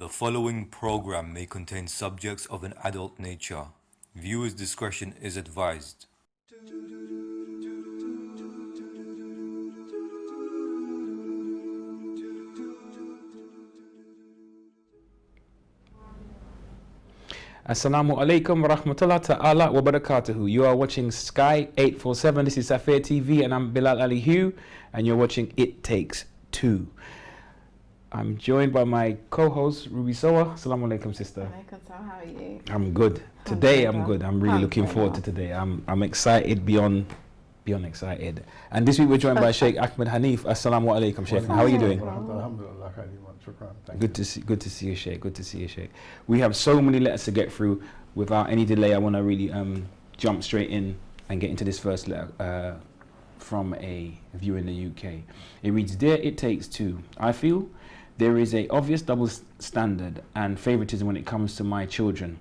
The following program may contain subjects of an adult nature. Viewers' discretion is advised. Assalamu alaikum wa rahmatullah ta'ala wa barakatuhu. You are watching Sky 847. This is Safir TV and I'm Bilal Ali Hugh and you're watching It Takes Two. I'm joined by my co-host Ruby Soa. Assalamu alaikum, sister. Alaikum salam, how are you? I'm good. Today I'm good. I'm really looking forward to today. I'm excited beyond excited. And this week we're joined by Sheikh Ahmed Hanif. Assalamu alaikum, Sheikh. How are you doing? Good to see you, Sheikh. Good to see you, Sheikh. We have so many letters to get through. Without any delay, I want to really jump straight in and get into this first letter from a viewer in the UK. It reads, "Dear It Takes Two, I feel there is a obvious double standard and favoritism when it comes to my children,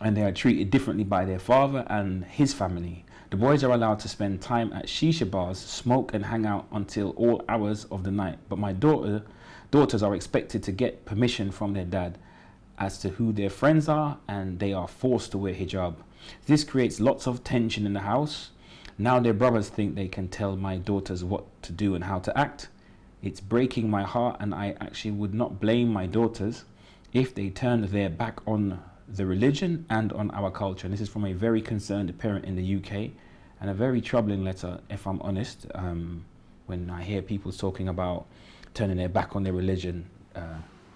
and they are treated differently by their father and his family. The boys are allowed to spend time at shisha bars, smoke and hang out until all hours of the night, but my daughters are expected to get permission from their dad as to who their friends are, and they are forced to wear hijab. This creates lots of tension in the house. Now their brothers think they can tell my daughters what to do and how to act. It's breaking my heart, and I actually would not blame my daughters if they turned their back on the religion and on our culture." And this is from a very concerned parent in the UK, and a very troubling letter, if I'm honest. When I hear people talking about turning their back on their religion,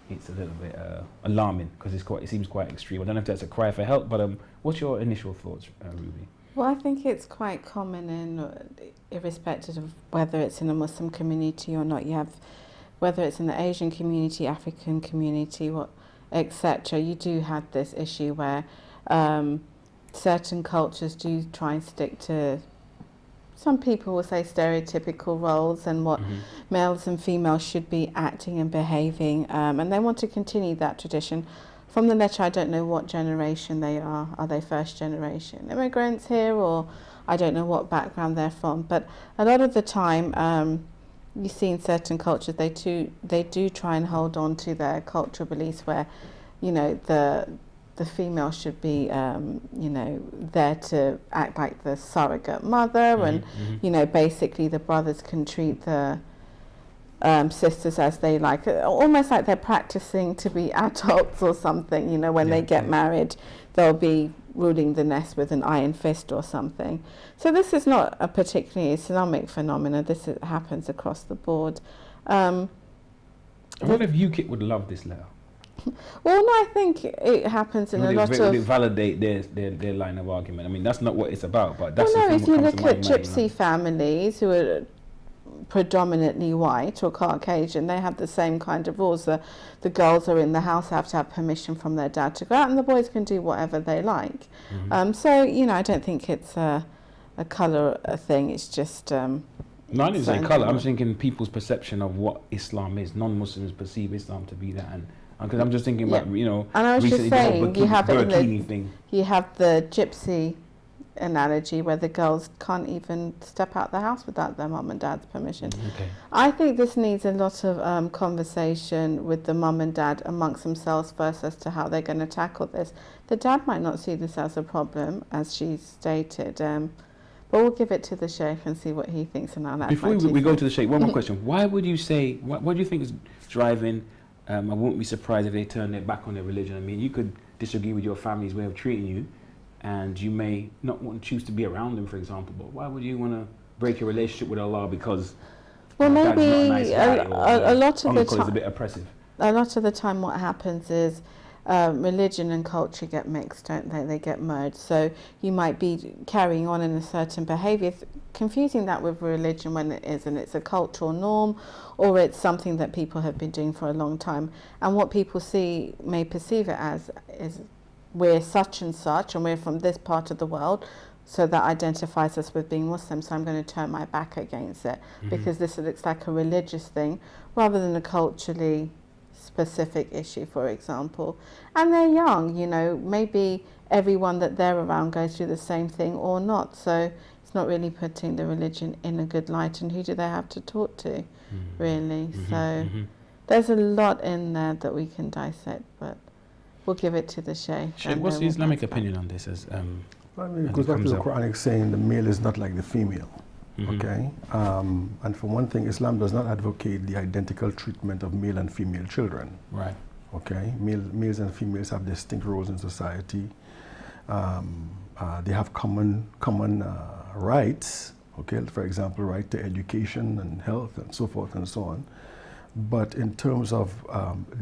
it's a little bit alarming, because it seems quite extreme. I don't know if that's a cry for help, but what's your initial thoughts, Ruby? Well, I think it's quite common irrespective of whether it's in a Muslim community or not. You have, whether it's in the Asian community, African community, etc. You do have this issue where certain cultures do try and stick to, some people will say, stereotypical roles and what males and females should be acting and behaving, and they want to continue that tradition. From the letter, I don't know what generation they are. Are they first generation immigrants here, or I don't know what background they're from. But a lot of the time, you see in certain cultures, they do try and hold on to their cultural beliefs where, you know, the female should be, you know, there to act like the surrogate mother, and, you know, basically the brothers can treat the sisters as they like, almost like they're practicing to be adults or something. You know, when they get married, they'll be ruling the nest with an iron fist or something. So this is not a particularly Islamic phenomenon. This happens across the board. I wonder if UKIP would love this letter. Well, no, I think it happens in a lot of... Would it validate their line of argument? I mean, that's not what it's about, but that's... Well, no, if you look at gypsy families who are predominantly white or Caucasian, they have the same kind of rules. The girls are in the house, have to have permission from their dad to go out, and the boys can do whatever they like. So, you know, I don't think it's a colour thing. It's just... no, I didn't say colour. I'm thinking people's perception of what Islam is. Non-Muslims perceive Islam to be that, and because I'm just thinking about, you know, and I was just saying, you have you have the gypsy analogy where the girls can't even step out the house without their mum and dad's permission. I think this needs a lot of conversation with the mum and dad amongst themselves first as to how they're going to tackle this. The dad might not see this as a problem, as she stated, but we'll give it to the Sheikh and see what he thinks. And that. Before we go to the Sheikh, one more question. Why would you say, what do you think is driving, I won't be surprised if they turn their back on their religion? I mean, you could disagree with your family's way of treating you, and you may not want to choose to be around them, for example, but why would you want to break your relationship with Allah because maybe not a nice guy, a lot of the time is a bit oppressive? A lot of the time what happens is religion and culture get mixed, don't they? They get merged. So you might be carrying on in a certain behaviour, confusing that with religion when it isn't. It's a cultural norm, or it's something that people have been doing for a long time. And what people may perceive it as is, we're such and such, and we're from this part of the world, so that identifies us with being Muslim, so I'm going to turn my back against it, because this looks like a religious thing rather than a culturally specific issue, for example. And they're young, you know, maybe everyone that they're around goes through the same thing or not, so it's not really putting the religion in a good light, and who do they have to talk to, really? So there's a lot in there that we can dissect, but we'll give it to the Sheikh. Sheikh, what's the Islamic opinion on this? As I mean, it goes back to the Quranic saying the male is not like the female. Okay, and for one thing, Islam does not advocate the identical treatment of male and female children. Right. Okay, males and females have distinct roles in society. They have common rights. Okay, for example, right to education and health and so forth and so on. But in terms of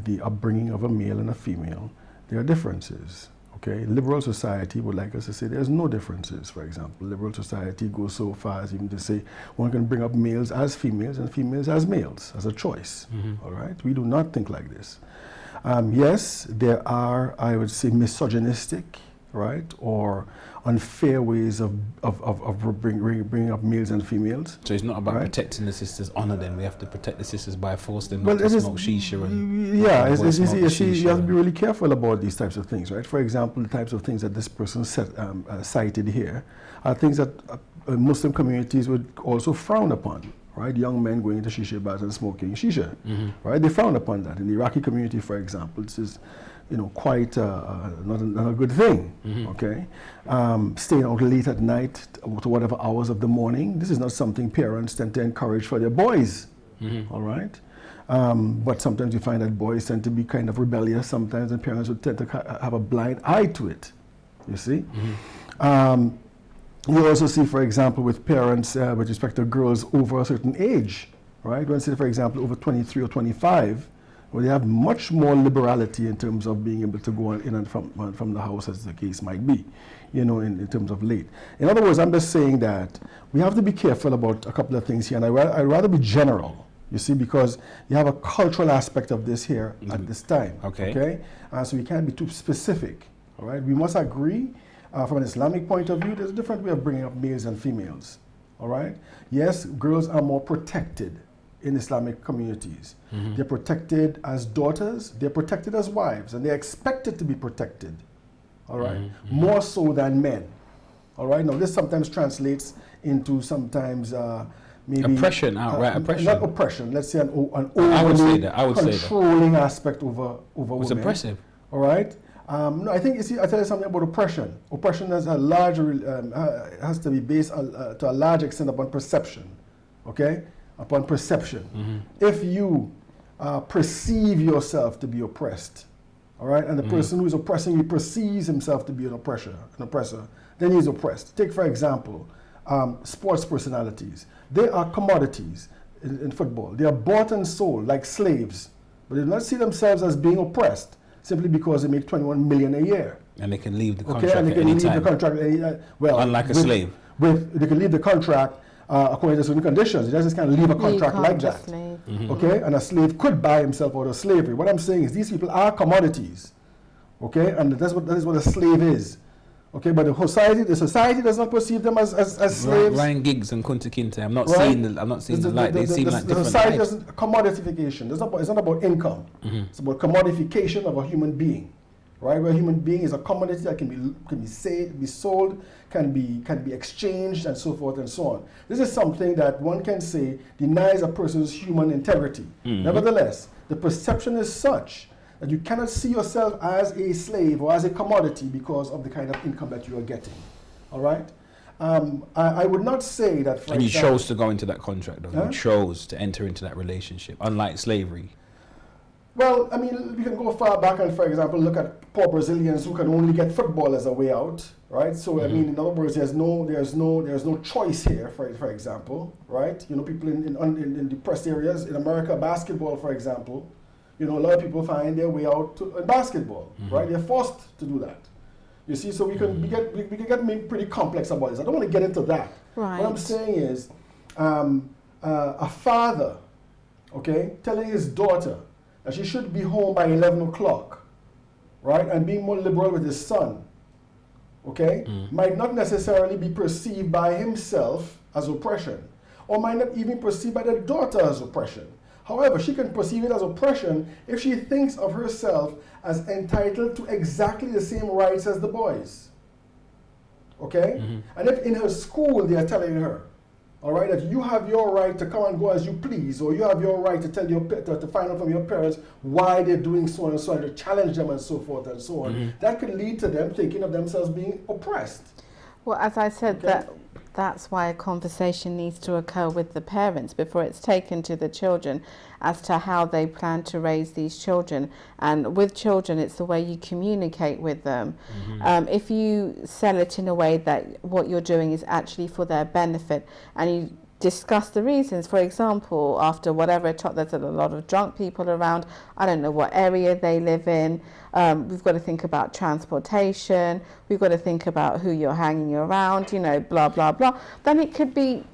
the upbringing of a male and a female, there are differences. Okay, liberal society would like us to say there's no differences. For example, liberal society goes so far as even to say one can bring up males as females and females as males as a choice. All right, we do not think like this. Yes, there are, I would say, misogynistic, right, or unfair ways of bringing up males and females. So it's not about protecting the sisters' honor. Then we have to protect the sisters by force them not to smoke shisha and you have to be really careful about these types of things, right? For example, the types of things that this person cited here are things that Muslim communities would also frown upon. Right, young men going into shisha bars and smoking shisha, right? They frown upon that. In the Iraqi community, for example, this is, quite not a good thing. Okay, staying out late at night to whatever hours of the morning. This is not something parents tend to encourage for their boys. All right, but sometimes you find that boys tend to be kind of rebellious sometimes, and parents would tend to have a blind eye to it. You see. You also see, for example, with parents with respect to girls over a certain age, right? When, say, for example, over 23 or 25, where they have much more liberality in terms of being able to go in and from the house, as the case might be, in terms of late. In other words, I'm just saying that we have to be careful about a couple of things here, and I'd rather be general, you see, because you have a cultural aspect of this here at this time. Okay? So we can't be too specific, all right? We must agree. From an Islamic point of view, there's a different way of bringing up males and females, all right? Yes, girls are more protected in Islamic communities. They're protected as daughters, they're protected as wives, and they're expected to be protected, all right? More so than men, all right? Now, this sometimes translates into sometimes maybe... Oppression, outright oppression. Not oppression, let's say an overly controlling aspect over women. It's oppressive. All right? No, I think, you see, I tell you something about oppression. Oppression has a large, has to be based to a large extent upon perception, okay? Upon perception. If you perceive yourself to be oppressed, all right, and the person who is oppressing you perceives himself to be an oppressor, then he's oppressed. Take, for example, sports personalities. They are commodities in football. They are bought and sold like slaves, but they do not see themselves as being oppressed, simply because they make 21 million a year. And they can leave the contract and they can leave the contract unlike a slave. They can leave the contract according to certain conditions. They just can't leave a contract like that. Okay, and a slave could buy himself out of slavery. What I'm saying is these people are commodities. Okay, and that is what a slave is. Okay, but the society does not perceive them as slaves. Ryan Giggs and Kunta Kinte. I'm not seeing the light. They seem like different society doesn't commodification. It's not about income. It's about commodification of a human being, right? Where a human being is a commodity that can be sold, can be exchanged, and so forth and so on. This is something that one can say denies a person's human integrity. Nevertheless, the perception is such that you cannot see yourself as a slave or as a commodity because of the kind of income that you are getting. All right? I would not say that... And you chose to go into that contract, though. You chose to enter into that relationship, unlike slavery. Well, I mean, we can go far back and, for example, look at poor Brazilians who can only get football as a way out, right? So, I mean, in other words, there's no choice here, for example, right? People in depressed areas, in America, basketball, for example, a lot of people find their way out in basketball, right? They're forced to do that. You see, so we can get pretty complex about this. I don't want to get into that. Right. What I'm saying is, a father, okay, telling his daughter that she should be home by 11 o'clock, right, and being more liberal with his son, okay, might not necessarily be perceived by himself as oppression, or might not even perceived by the daughter as oppression. However, she can perceive it as oppression if she thinks of herself as entitled to exactly the same rights as the boys. Okay? And if in her school they are telling her all right, that you have your right to come and go as you please, or you have your right to tell to find out from your parents why they're doing so and so, and to challenge them and so forth and so on. That could lead to them thinking of themselves being oppressed. Well, as I said, Okay. that's why a conversation needs to occur with the parents before it's taken to the children as to how they plan to raise these children. And with children, it's the way you communicate with them. If you sell it in a way that what you're doing is actually for their benefit, and you discuss the reasons. For example, after whatever there's a lot of drunk people around. I don't know what area they live in. We've got to think about transportation. We've got to think about who you're hanging around, blah, blah, blah. Then it could be,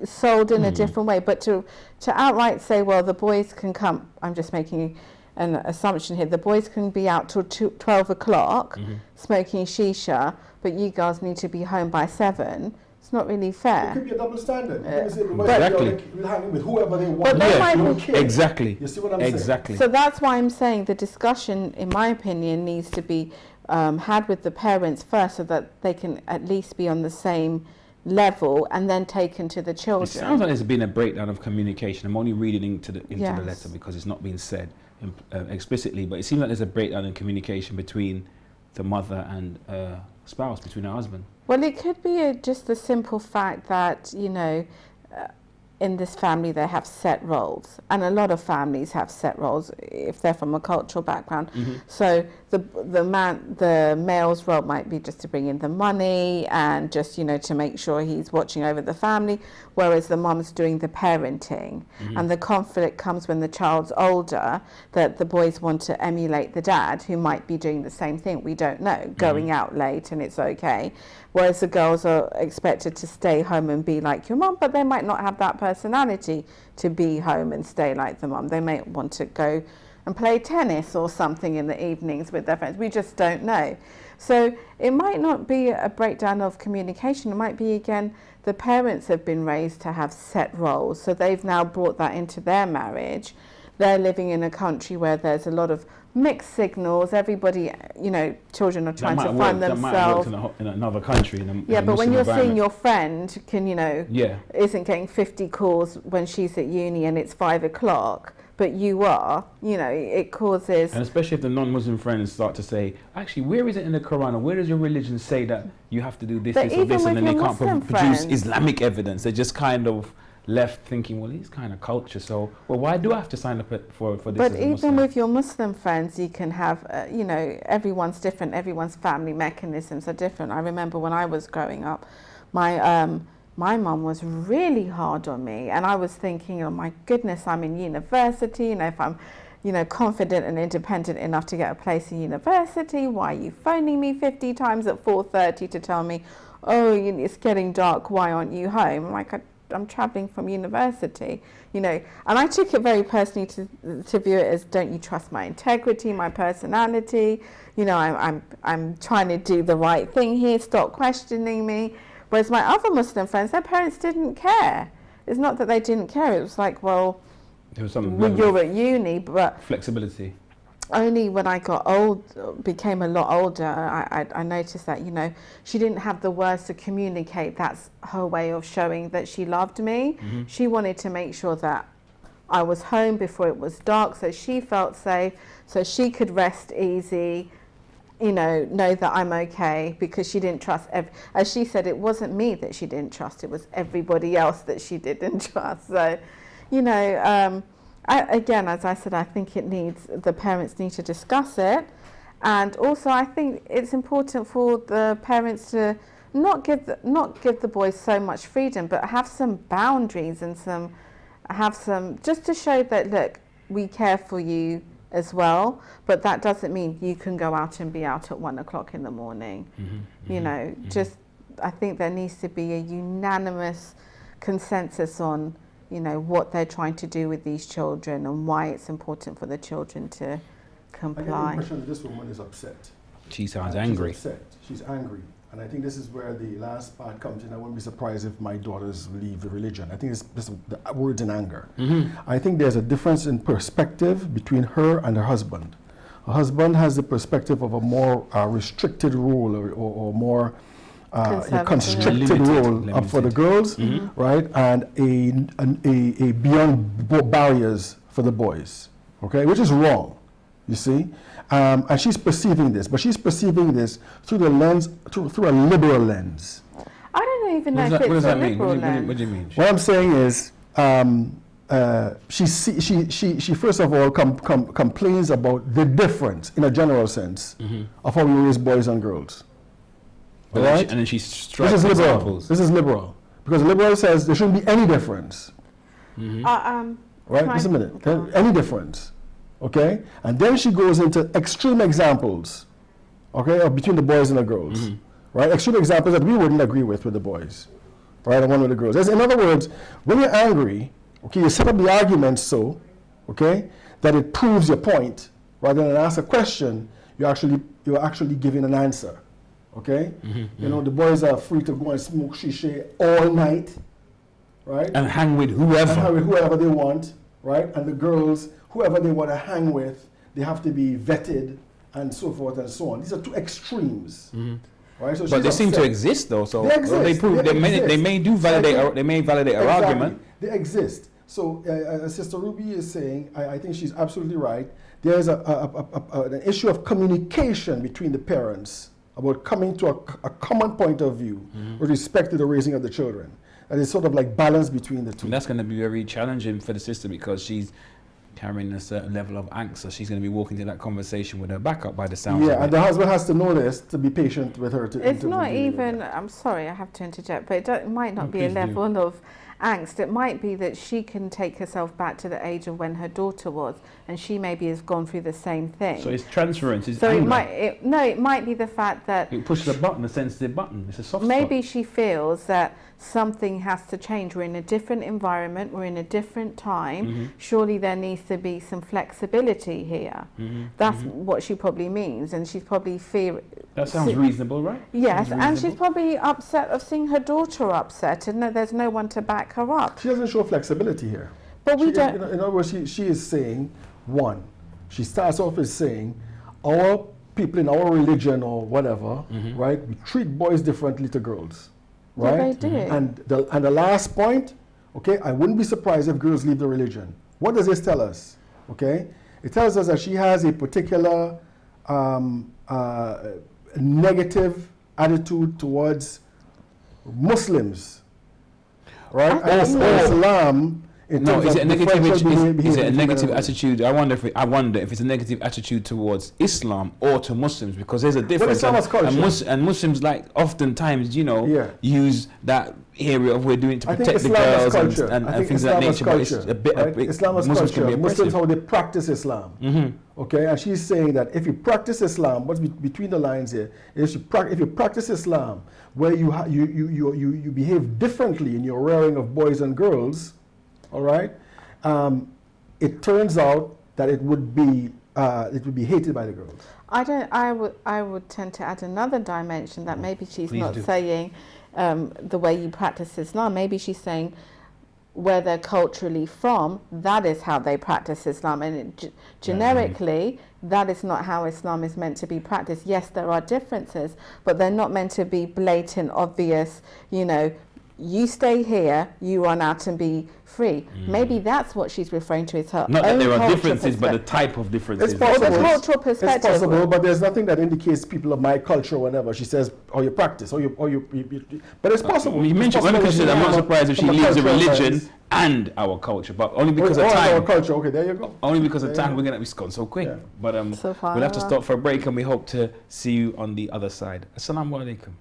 sold in a different way. But to outright say, well, the boys can come, I'm just making an assumption here, the boys can be out till 12 o'clock smoking shisha, but you girls need to be home by 7. Not really fair. It could be a double standard. Exactly. We'll hang with whoever they want. But they might don't care. Exactly. You see what I'm saying? Exactly. So that's why I'm saying the discussion, in my opinion, needs to be had with the parents first, so that they can at least be on the same level, and then taken to the children. It sounds like there's been a breakdown of communication. I'm only reading into the Yes. letter because it's not being said explicitly, but it seems like there's a breakdown in communication between the mother and spouse, between her husband. Well, it could be just the simple fact that, in this family they have set roles, and a lot of families have set roles if they're from a cultural background. So the male's role might be just to bring in the money and just to make sure he's watching over the family, whereas the mom's doing the parenting. And the conflict comes when the child's older, that the boys want to emulate the dad, who might be doing the same thing, we don't know, going out late, and it's okay, whereas the girls are expected to stay home and be like your mom, but they might not have that personality to be home and stay like the mom. They may want to go and play tennis or something in the evenings with their friends. We just don't know. So it might not be a breakdown of communication. It might be, again, the parents have been raised to have set roles, so they've now brought that into their marriage. They're living in a country where there's a lot of mixed signals. Everybody, children are trying to find themselves. That might have worked in another country. But when you're seeing your friend isn't getting 50 calls when she's at uni and it's 5 o'clock, but you are, it causes... And especially if the non-Muslim friends start to say, actually, where is it in the Quran, or where does your religion say that you have to do this, But this, or this, and then they even can't with your produce Muslim friends- Islamic evidence. They're just kind of left thinking, well, it's kind of culture, so, well, why do I have to sign up for this But as a even Muslim? with your Muslim friends, you can have, everyone's different. Everyone's family mechanisms are different. I remember when I was growing up, my mum was really hard on me, and I was thinking, oh my goodness, I'm in university, if I'm, confident and independent enough to get a place in university, why are you phoning me 50 times at 4:30 to tell me, oh, it's getting dark, why aren't you home? I'm like, I'm travelling from university, and I took it very personally to view it as, don't you trust my integrity, my personality, I'm trying to do the right thing here, stop questioning me. Whereas my other Muslim friends, their parents didn't care. It's not that they didn't care, it was like, well, There was some you're at uni, but flexibility. only when I became a lot older, I noticed that, she didn't have the words to communicate. That's her way of showing that she loved me. She wanted to make sure that I was home before it was dark, so she felt safe, so she could rest easy, know that I'm okay, because she didn't trust, as she said, it wasn't me that she didn't trust, it was everybody else that she didn't trust. So, again, as I said, I think the parents need to discuss it. And also I think it's important for the parents to not give the boys so much freedom, but have some boundaries and just to show that, look, we care for you as well, but that doesn't mean you can go out and be out at 1 o'clock in the morning. Just, I think there needs to be a unanimous consensus on, what they're trying to do with these children and why it's important for the children to I get the comply. impression that this woman is upset. She sounds angry. She's upset. She's angry. And I think this is where the last part comes in. I wouldn't be surprised if my daughters leave the religion. I think it's the words in anger. I think there's a difference in perspective between her and her husband. Her husband has the perspective of a more restricted rule or more a Conservative. constricted Limited. role for the girls, right, and a beyond barriers for the boys, okay, which is wrong, you see. And she's perceiving this, but she's perceiving this through the lens, through a liberal lens. I don't even know if What it's does a that mean? liberal lens. What do you mean? What I'm saying is, she first of all complains about the difference, in a general sense, of how we raise boys and girls. But All then right? and then she strikes This is liberal. examples. This is liberal. Because liberal says there shouldn't be any difference. Right, Right? Just a minute. Any difference. Okay? And then she goes into extreme examples, okay, of between the boys and the girls. Right? Extreme examples that we wouldn't agree with the boys. Right? And one with the girls. In other words, when you're angry, okay, you set up the argument so, okay, that it proves your point. Rather than ask a question, you're actually giving an answer. Okay? You know, the boys are free to go and smoke shisha all night. Right? And hang with whoever. And hang with whoever they want, right? And the girls, whoever they want to hang with, they have to be vetted and so forth and so on. These are two extremes, right? So But they she's seem to upset. exist though. So They exist. they prove They they exist. may do validate they may validate our Exactly. argument. They exist. So Sister Ruby is saying, I think she's absolutely right. There is an issue of communication between the parents about coming to a common point of view with respect to the raising of the children. And it's sort of like balance between the two. And that's going to be very challenging for the sister because she's carrying a certain level of angst, so she's going to be walking to that conversation with her back up by the sounds Yeah, of and it. the husband has to know this to be patient with her. It's not even, I'm sorry, I have to interject, but it might not be a please do. level of angst. It might be that she can take herself back to the age of when her daughter was, and she maybe has gone through the same thing. So it's transference, it's So anger. it might be the fact that It pushes a button, a sensitive button. It's a soft maybe spot. she feels that something has to change. We're in a different environment, we're in a different time. Surely there needs to be some flexibility here. That's what she probably means, and she's probably That sounds reasonable, right? Yes, Sounds and she's reasonable. probably upset of seeing her daughter upset, and that there's no one to back her up. She doesn't show flexibility here. But we She- don't. In other words, she is saying, one, she starts off as saying, our people in our religion or whatever, right, we treat boys differently to girls, Yeah, right? they do. And the last point, okay, I wouldn't be surprised if girls leave the religion. What does this tell us? Okay, it tells us that she has a particular negative attitude towards Muslims, right? I think And Islam. In No, terms is of it a negative? differential Is behavior it a between negative men and attitude? I wonder if it's a negative attitude towards Islam or to Muslims because there's a difference. Islam is culture. And Muslims like oftentimes, Yeah. use that area of we're doing to I think protect the Islam is girls culture. and I think things of that Islam is nature. But it's culture, a bit. right? Islam is Muslims culture. can be Muslims, oppressive. how they practice Islam. Okay, and she's saying that if you practice Islam, what's between the lines here is if you practice Islam, where you behave differently in your rearing of boys and girls, all right, it turns out that it would be hated by the girls. I would tend to add another dimension that maybe she's Please not do. saying the way you practice Islam. Maybe she's saying where they're culturally from, that is how they practice Islam. And generically, that is not how Islam is meant to be practiced. Yes, there are differences, but they're not meant to be blatant, obvious, you stay here, you run out and be free. Maybe that's what she's referring to. Is her Not that own there are cultural differences, but the perspective. type of differences. It's possible. The cultural perspective. It's possible, but there's nothing that indicates people of my culture or whatever. She says, or you practice, or you but it's possible. You It's mentioned possible because that I'm not from a- surprised if she from a leaves the cultural religion sense. and our culture, but only because of Or our time. culture. Okay, there you go. Only because of There you time, go. it's gone so quick. Yeah. But So far, we'll have to stop for a break, and we hope to see you on the other side. Assalamu alaikum.